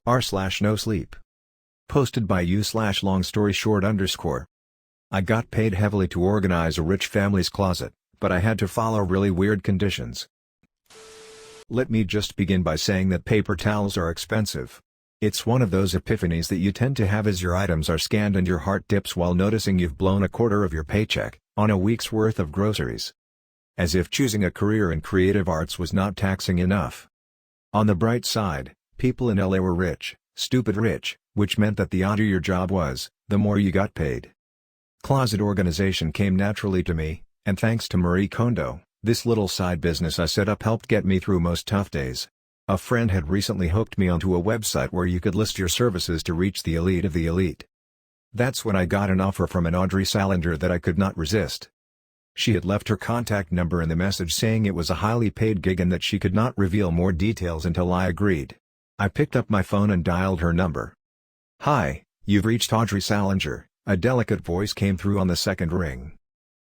r/NoSleep. Posted by u/longstoryshort_. I got paid heavily to organize a rich family's closet, but I had to follow really weird conditions. Let me just begin by saying that paper towels are expensive. It's one of those epiphanies that you tend to have as your items are scanned and your heart dips while noticing you've blown a quarter of your paycheck on a week's worth of groceries. As if choosing a career in creative arts was not taxing enough. On the bright side, people in LA were rich, stupid rich, which meant that the odder your job was, the more you got paid. Closet organization came naturally to me, and thanks to Marie Kondo, this little side business I set up helped get me through most tough days. A friend had recently hooked me onto a website where you could list your services to reach the elite of the elite. That's when I got an offer from an Audrey Salinger that I could not resist. She had left her contact number in the message saying it was a highly paid gig and that she could not reveal more details until I agreed. I picked up my phone and dialed her number. "Hi, you've reached Audrey Salinger," a delicate voice came through on the second ring.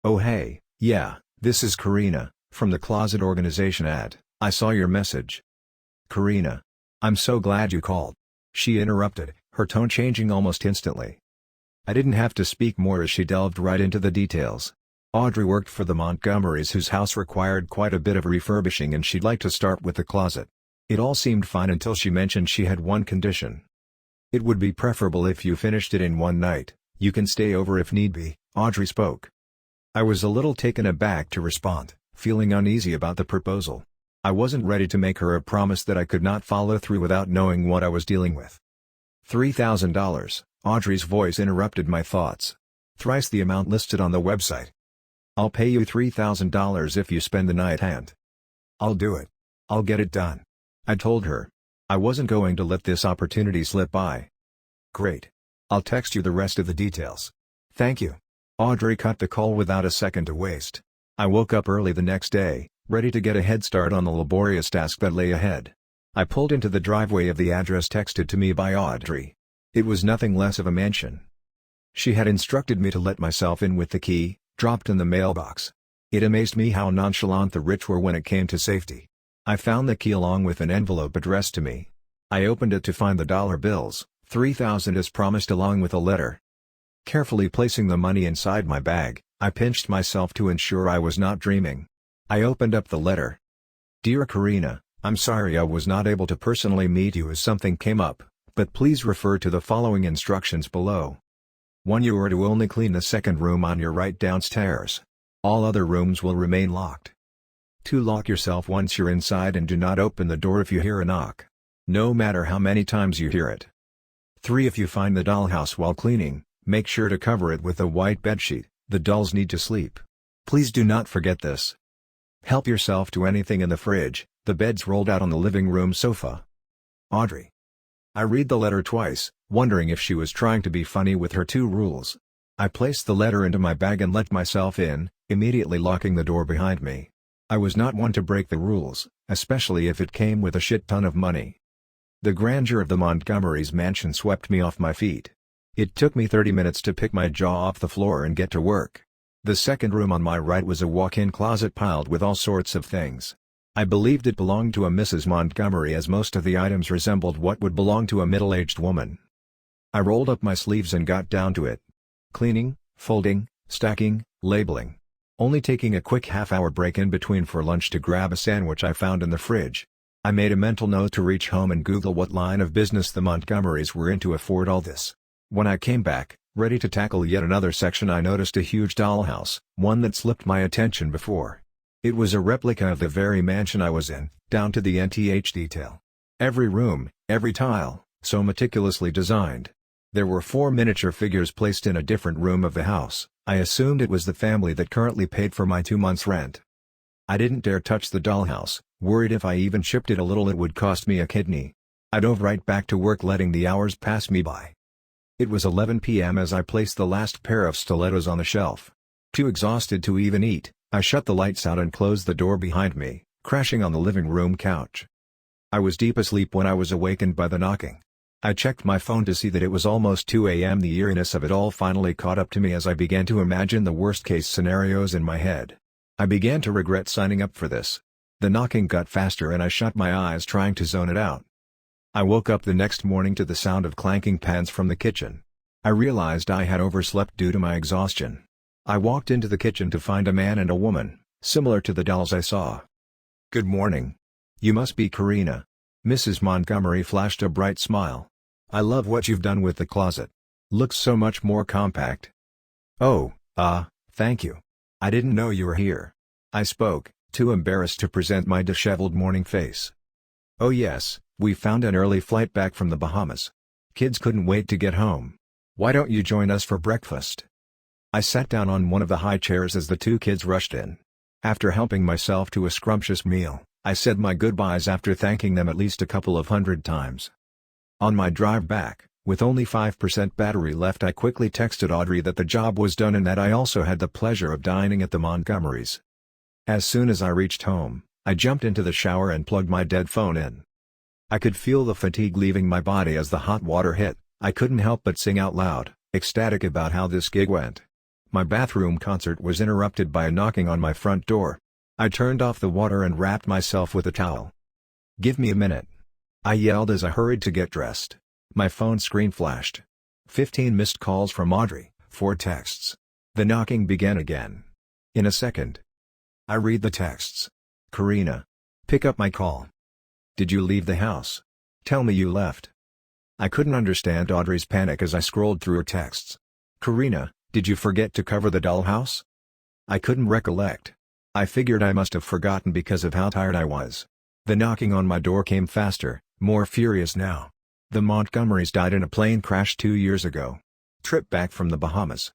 "Oh hey, yeah, this is Karina, from the Closet Organization ad. I saw your message." "Karina. I'm so glad you called," she interrupted, her tone changing almost instantly. I didn't have to speak more as she delved right into the details. Audrey worked for the Montgomerys whose house required quite a bit of refurbishing and she'd like to start with the closet. It all seemed fine until she mentioned she had one condition. "It would be preferable if you finished it in one night. You can stay over if need be," Audrey spoke. I was a little taken aback to respond, feeling uneasy about the proposal. I wasn't ready to make her a promise that I could not follow through without knowing what I was dealing with. $3,000, Audrey's voice interrupted my thoughts. Thrice the amount listed on the website. "I'll pay you $3,000 if you spend the night and I'll do it. I'll get it done," I told her. I wasn't going to let this opportunity slip by. "Great. I'll text you the rest of the details. Thank you." Audrey cut the call without a second to waste. I woke up early the next day, ready to get a head start on the laborious task that lay ahead. I pulled into the driveway of the address texted to me by Audrey. It was nothing less of a mansion. She had instructed me to let myself in with the key, dropped in the mailbox. It amazed me how nonchalant the rich were when it came to safety. I found the key along with an envelope addressed to me. I opened it to find the dollar bills, $3,000 as promised, along with a letter. Carefully placing the money inside my bag, I pinched myself to ensure I was not dreaming. I opened up the letter. "Dear Karina, I'm sorry I was not able to personally meet you as something came up, but please refer to the following instructions below. 1. You are to only clean the second room on your right downstairs. All other rooms will remain locked. 2. Lock yourself once you're inside and do not open the door if you hear a knock, no matter how many times you hear it. 3. If you find the dollhouse while cleaning, make sure to cover it with a white bedsheet, the dolls need to sleep. Please do not forget this. Help yourself to anything in the fridge, the bed's rolled out on the living room sofa. Audrey." I read the letter twice, wondering if she was trying to be funny with her 2 rules. I placed the letter into my bag and let myself in, immediately locking the door behind me. I was not one to break the rules, especially if it came with a shit ton of money. The grandeur of the Montgomerys' mansion swept me off my feet. It took me 30 minutes to pick my jaw off the floor and get to work. The second room on my right was a walk-in closet piled with all sorts of things. I believed it belonged to a Mrs. Montgomery as most of the items resembled what would belong to a middle-aged woman. I rolled up my sleeves and got down to it. Cleaning, folding, stacking, labeling. Only taking a quick half-hour break in between for lunch to grab a sandwich I found in the fridge. I made a mental note to reach home and Google what line of business the Montgomerys were in to afford all this. When I came back, ready to tackle yet another section, I noticed a huge dollhouse, one that slipped my attention before. It was a replica of the very mansion I was in, down to the nth detail. Every room, every tile, so meticulously designed. There were 4 miniature figures placed in a different room of the house. I assumed it was the family that currently paid for my 2 months' rent. I didn't dare touch the dollhouse, worried if I even chipped it a little it would cost me a kidney. I dove right back to work, letting the hours pass me by. It was 11 p.m. as I placed the last pair of stilettos on the shelf. Too exhausted to even eat, I shut the lights out and closed the door behind me, crashing on the living room couch. I was deep asleep when I was awakened by the knocking. I checked my phone to see that it was almost 2 a.m. The eeriness of it all finally caught up to me as I began to imagine the worst-case scenarios in my head. I began to regret signing up for this. The knocking got faster and I shut my eyes trying to zone it out. I woke up the next morning to the sound of clanking pans from the kitchen. I realized I had overslept due to my exhaustion. I walked into the kitchen to find a man and a woman, similar to the dolls I saw. "Good morning. You must be Karina." Mrs. Montgomery flashed a bright smile. "I love what you've done with the closet. Looks so much more compact." "Oh, thank you. I didn't know you were here." I spoke, too embarrassed to present my disheveled morning face. "Oh yes, we found an early flight back from the Bahamas. Kids couldn't wait to get home. Why don't you join us for breakfast?" I sat down on one of the high chairs as the two kids rushed in. After helping myself to a scrumptious meal, I said my goodbyes after thanking them at least a couple of hundred times. On my drive back, with only 5% battery left, I quickly texted Audrey that the job was done and that I also had the pleasure of dining at the Montgomerys. As soon as I reached home, I jumped into the shower and plugged my dead phone in. I could feel the fatigue leaving my body as the hot water hit. I couldn't help but sing out loud, ecstatic about how this gig went. My bathroom concert was interrupted by a knocking on my front door. I turned off the water and wrapped myself with a towel. "Give me a minute," I yelled as I hurried to get dressed. My phone screen flashed. 15 missed calls from Audrey, 4 texts. The knocking began again. In a second. I read the texts. "Karina. Pick up my call. Did you leave the house? Tell me you left." I couldn't understand Audrey's panic as I scrolled through her texts. "Karina, did you forget to cover the dollhouse?" I couldn't recollect. I figured I must have forgotten because of how tired I was. The knocking on my door came faster, more furious now. "The Montgomerys died in a plane crash 2 years ago. Trip back from the Bahamas."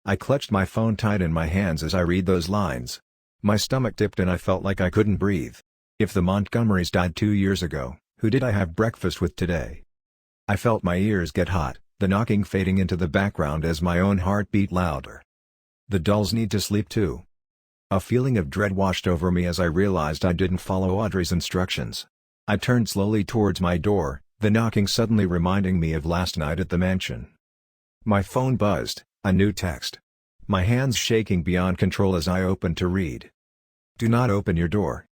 I clutched my phone tight in my hands as I read those lines. My stomach dipped and I felt like I couldn't breathe. If the Montgomerys died 2 years ago, who did I have breakfast with today? I felt my ears get hot, the knocking fading into the background as my own heart beat louder. The dolls need to sleep too. A feeling of dread washed over me as I realized I didn't follow Audrey's instructions. I turned slowly towards my door, the knocking suddenly reminding me of last night at the mansion. My phone buzzed, a new text. My hands shaking beyond control as I opened to read. "Do not open your door,